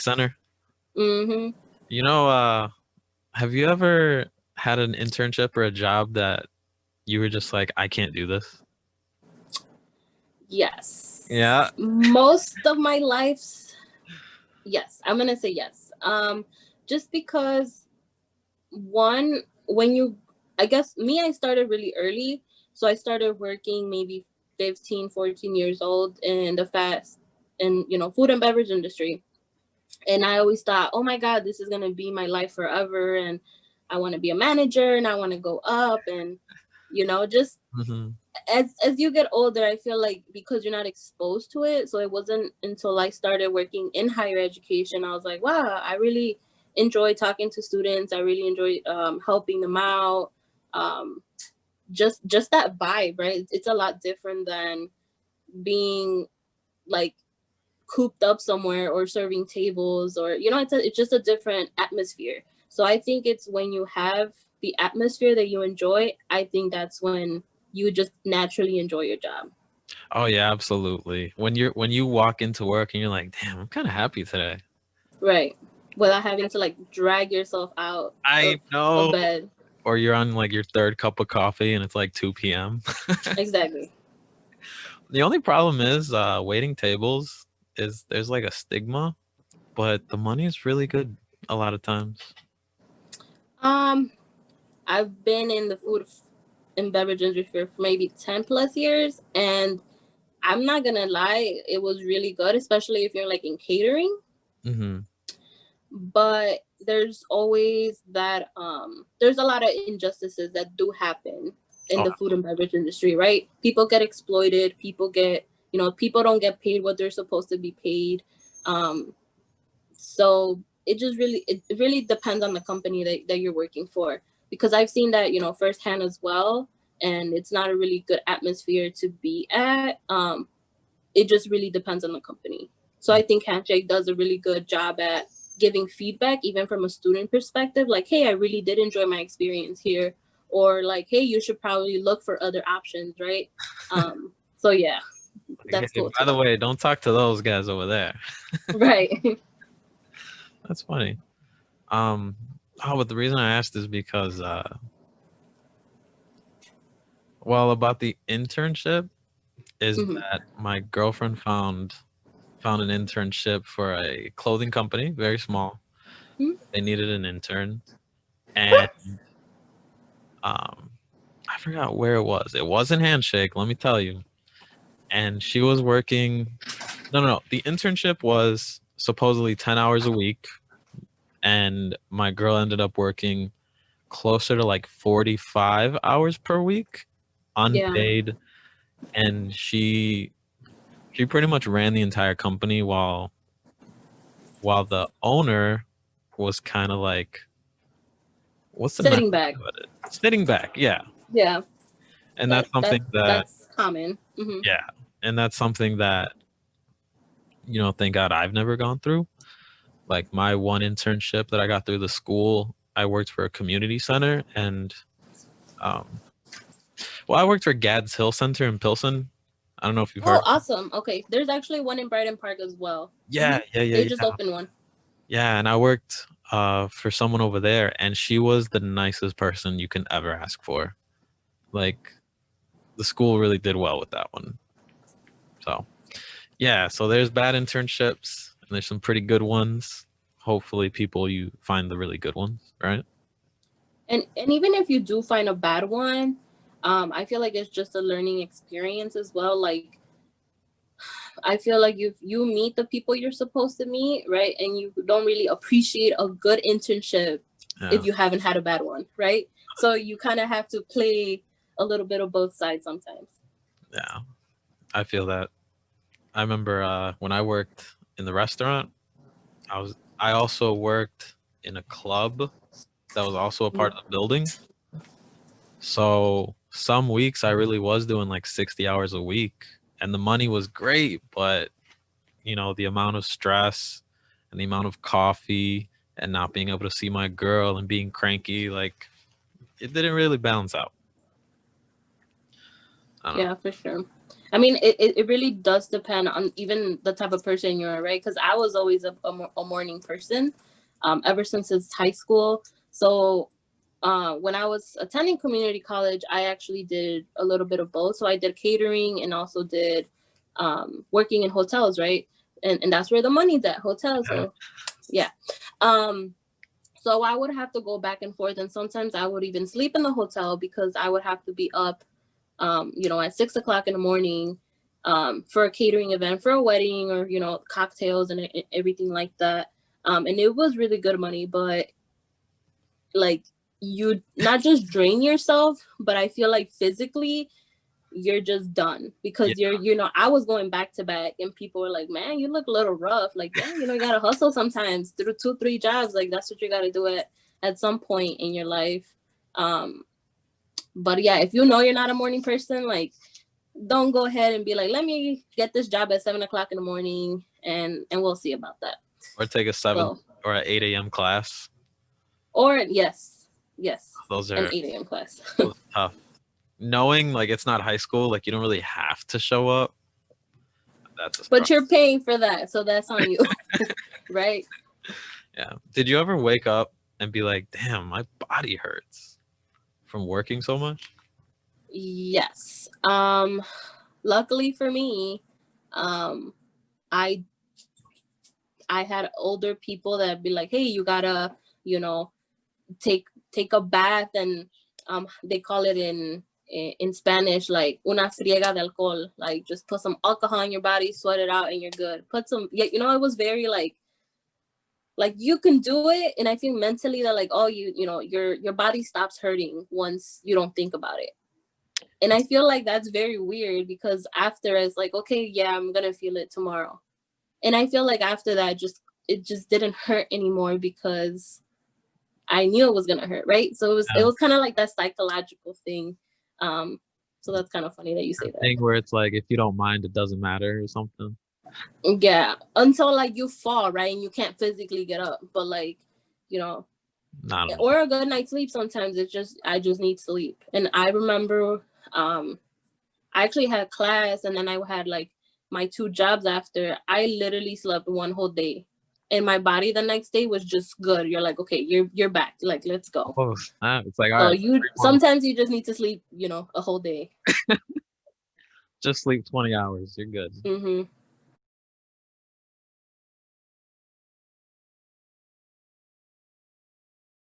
Center. Mm-hmm. You know, have you ever had an internship or a job that you were just like, I can't do this? Yes. Yeah. Most of my life's yes. I'm gonna say yes. Just because one, when you, I guess me, I started really early. So I started working maybe 15, 14 years old in the fast and food and beverage industry. And I always thought, oh my God, this is gonna be my life forever, and I want to be a manager and I want to go up, and just Hmm. as you get older, I feel like because you're not exposed to it. So it wasn't until I started working in higher education, I was like, wow, I really enjoy talking to students. I really enjoy helping them out. Um, just that vibe, right? It's a lot different than being like cooped up somewhere or serving tables, or it's just a different atmosphere. So I think it's when you have the atmosphere that you enjoy, I think that's when you just naturally enjoy your job. Oh yeah, absolutely. When you walk into work and you're like, damn, I'm kind of happy today. Right. Without having to like drag yourself out I of a know. bed. Or you're on like your third cup of coffee and it's like 2 p.m. Exactly. The only problem is waiting tables is there's like a stigma, but the money is really good a lot of times. um I've been in the food and beverage industry for maybe 10 plus years, and I'm not gonna lie, it was really good, especially if you're like in catering. Hmm. But there's always that there's a lot of injustices that do happen in Oh, the food and beverage industry, right? People get exploited, people get, people don't get paid what they're supposed to be paid. So it really depends on the company that you're working for, because I've seen that, firsthand as well, and it's not a really good atmosphere to be at. It just really depends on the company. So I think Handshake does a really good job at giving feedback, even from a student perspective, like, hey, I really did enjoy my experience here, or like, hey, you should probably look for other options, right? So yeah, that's okay. cool By the too. way, don't talk to those guys over there. Right. That's funny. Um, oh, but the reason I asked is because, well, about the internship is Hmm. that my girlfriend found an internship for a clothing company, very small. They needed an intern, and um, I forgot where it was. It wasn't Handshake, let me tell you. And she was working. No, no, no. The internship was supposedly 10 hours a week, and my girl ended up working closer to like 45 hours per week, Yeah. unpaid, and she pretty much ran the entire company while the owner was kind of like, what's the nice Setting way back. to put it? Sitting back, yeah. Yeah. And That that's that something that, that's common. Hmm. yeah, and that's something that, thank God I've never gone through. Like my one internship that I got through the school, I worked for a community center, and um, well, I worked for Gads Hill Center in Pilsen. I don't know if you've Oh, heard. awesome. Okay, there's actually one in Brighton Park as well. Yeah, Hmm. yeah, yeah, They just yeah, opened one. yeah. And I worked for someone over there, and she was the nicest person you can ever ask for. Like the school really did well with that one. So yeah, so there's bad internships, and there's some pretty good ones. Hopefully, people you find the really good ones, right? And even if you do find a bad one, I feel like it's just a learning experience as well. Like, I feel like if you meet the people you're supposed to meet, right, and you don't really appreciate a good internship Yeah, if you haven't had a bad one, right? So you kind of have to play a little bit of both sides sometimes. yeah. I feel that. I remember when I worked in the restaurant, I also worked in a club that was also a part Mhm. of the building. So some weeks I really was doing like 60 hours a week, and the money was great, but the amount of stress and the amount of coffee and not being able to see my girl and being cranky, like it didn't really balance out. I don't know. Yeah, for sure. I mean, it really does depend on even the type of person you're, right? Because I was always a morning person, ever since it's high school. So when I was attending community college, I actually did a little bit of both. So I did catering and also did working in hotels, right? And that's where the money's at, hotels. So yeah. So I would have to go back and forth, and sometimes I would even sleep in the hotel because I would have to be up at 6 o'clock in the morning, for a catering event, for a wedding, or, cocktails and everything like that. And it was really good money, but like, you not just drain yourself, but I feel like physically you're just done because Yeah. I was going back to back and people were like, man, you look a little rough. Like, yeah, you gotta hustle sometimes through 2-3 jobs. Like, that's what you gotta do at some point in your life. But yeah, if you're not a morning person, like, don't go ahead and be like, let me get this job at 7 o'clock in the morning and we'll see about that. Or take a 7 So, or an 8 a.m. class. or yes, Those an are 8 a.m. class. tough. Knowing like it's not high school, like you don't really have to show up. That's a struggle. But you're paying for that, so that's on you. Right? Yeah. Did you ever wake up and be like, damn, my body hurts from working so much? Yes. Luckily for me, um I I had older people that be like, hey, you gotta, take a bath, and they call it in Spanish like una friega de alcohol, like just put some alcohol in your body, sweat it out, and you're good. Put some, yeah, it was very like you can do it, and I think mentally that like, oh, your body stops hurting once you don't think about it. And I feel like that's very weird because after it's like, okay, yeah, I'm gonna feel it tomorrow. And I feel like after that, it just didn't hurt anymore because I knew it was gonna hurt, right? So it was kind of like that psychological thing. So that's kind of funny that you say that. Thing where it's like if you don't mind, it doesn't matter or something. Yeah, until like you fall, right, and you can't physically get up, but like, Not or a good night's sleep. Sometimes I just need sleep. And I remember, I actually had class, and then I had like my 2 jobs after. I literally slept one whole day, and my body the next day was just good. You're like, okay, you're back. Like, let's go. oh, it's like, all So right. sometimes you just need to sleep, a whole day. Just sleep 20 hours. You're good. Mm-hmm.